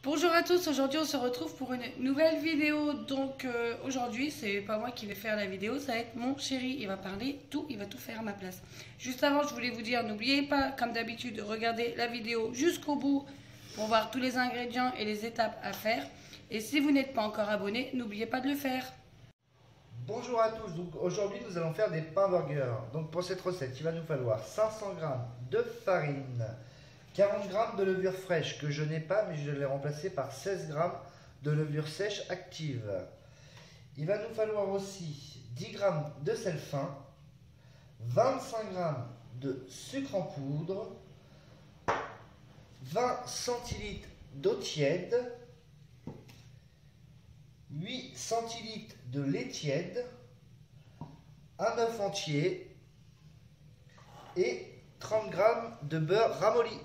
Bonjour à tous, aujourd'hui on se retrouve pour une nouvelle vidéo. Donc aujourd'hui c'est pas moi qui vais faire la vidéo, ça va être mon chéri, il va parler tout, il va tout faire à ma place. Juste avant je voulais vous dire, n'oubliez pas comme d'habitude de regarder la vidéo jusqu'au bout pour voir tous les ingrédients et les étapes à faire. Et si vous n'êtes pas encore abonné, n'oubliez pas de le faire. Bonjour à tous, donc aujourd'hui nous allons faire des pains burgers. Donc pour cette recette, il va nous falloir 500 g de farine, 40 g de levure fraîche que je n'ai pas mais je l'ai remplacée par 16 g de levure sèche active. Il va nous falloir aussi 10 g de sel fin, 25 g de sucre en poudre, 20 centilitres d'eau tiède, 8 centilitres de lait tiède, un œuf entier et 30 g de beurre ramolli.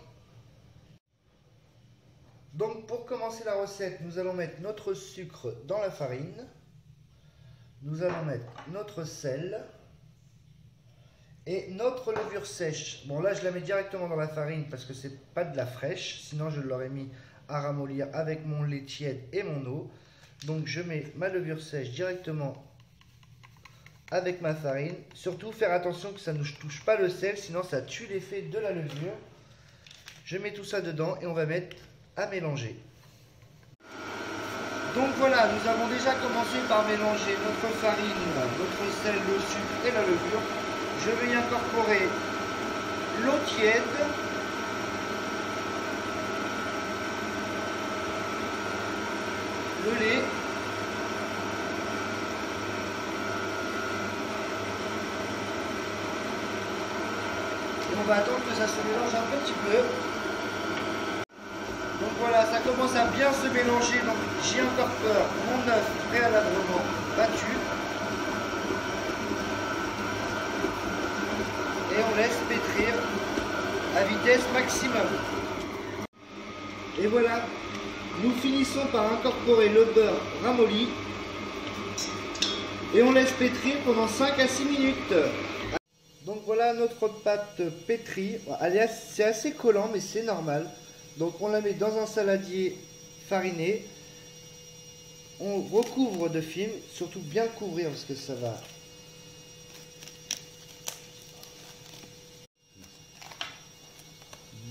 Donc pour commencer la recette, nous allons mettre notre sucre dans la farine, nous allons mettre notre sel et notre levure sèche. Bon là je la mets directement dans la farine parce que c'est pas de la fraîche, sinon je l'aurais mis à ramollir avec mon lait tiède et mon eau. Donc je mets ma levure sèche directement avec ma farine. Surtout faire attention que ça ne touche pas le sel, sinon ça tue l'effet de la levure. Je mets tout ça dedans et on va mettre à mélanger. Donc voilà, nous avons déjà commencé par mélanger notre farine, notre sel, le sucre et la levure. Je vais y incorporer l'eau tiède, le lait, et on va attendre que ça se mélange un petit peu. Donc voilà, ça commence à bien se mélanger, donc j'y incorpore mon œuf préalablement battu et on laisse pétrir à vitesse maximum. Et voilà, nous finissons par incorporer le beurre ramolli et on laisse pétrir pendant 5 à 6 minutes. Donc voilà notre pâte pétrie. C'est assez collant mais c'est normal. Donc on la met dans un saladier fariné. On recouvre de film, surtout bien couvrir parce que ça va.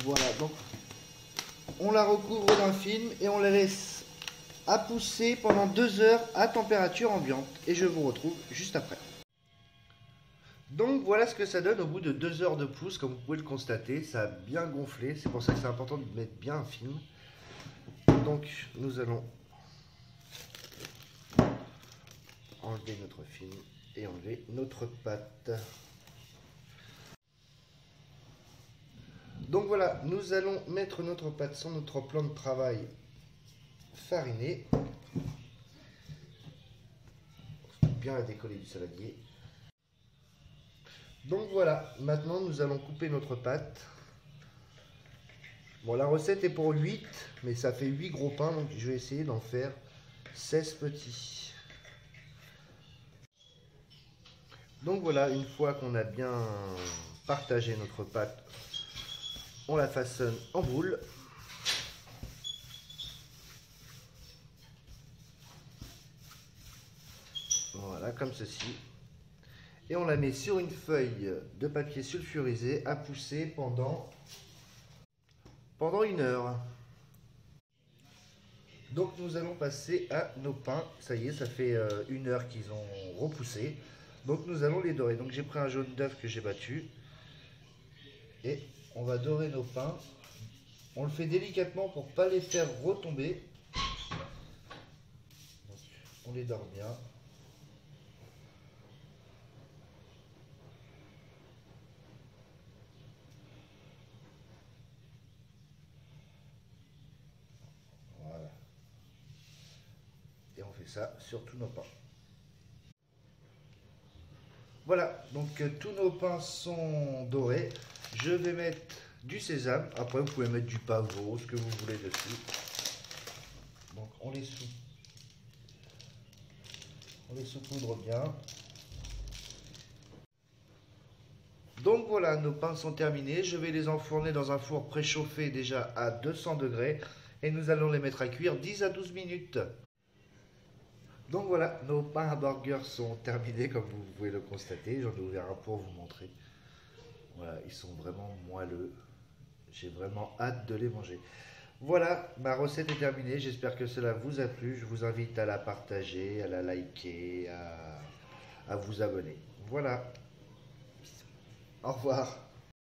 Voilà, donc on la recouvre d'un film et on la laisse à pousser pendant 2 heures à température ambiante. Et je vous retrouve juste après. Donc voilà ce que ça donne au bout de 2 heures de pousse. Comme vous pouvez le constater, ça a bien gonflé. C'est pour ça que c'est important de mettre bien un film. Donc nous allons enlever notre film et enlever notre pâte. Donc voilà, nous allons mettre notre pâte sur notre plan de travail fariné. Bien la décoller du saladier. Donc voilà, maintenant nous allons couper notre pâte. Bon, la recette est pour 8, mais ça fait 8 gros pains, donc je vais essayer d'en faire 16 petits. Donc voilà, une fois qu'on a bien partagé notre pâte, on la façonne en boule. Voilà, comme ceci. Et on la met sur une feuille de papier sulfurisé à pousser pendant 1 heure. Donc nous allons passer à nos pains. Ça y est, ça fait 1 heure qu'ils ont repoussé. Donc nous allons les dorer. Donc j'ai pris un jaune d'œuf que j'ai battu. Et on va dorer nos pains. On le fait délicatement pour ne pas les faire retomber. Donc, on les dore bien. Voilà. Et on fait ça sur tous nos pains. Voilà, donc tous nos pains sont dorés. Je vais mettre du sésame. Après, vous pouvez mettre du pavot, ce que vous voulez dessus. Donc, on les saupoudre bien. Donc voilà, nos pains sont terminés. Je vais les enfourner dans un four préchauffé déjà à 200 degrés. et nous allons les mettre à cuire 10 à 12 minutes. Donc voilà, nos pains à burger sont terminés comme vous pouvez le constater. J'en ai ouvert un pour vous montrer. Voilà, ils sont vraiment moelleux. J'ai vraiment hâte de les manger. Voilà, ma recette est terminée. J'espère que cela vous a plu. Je vous invite à la partager, à la liker, à vous abonner. Voilà. Au revoir.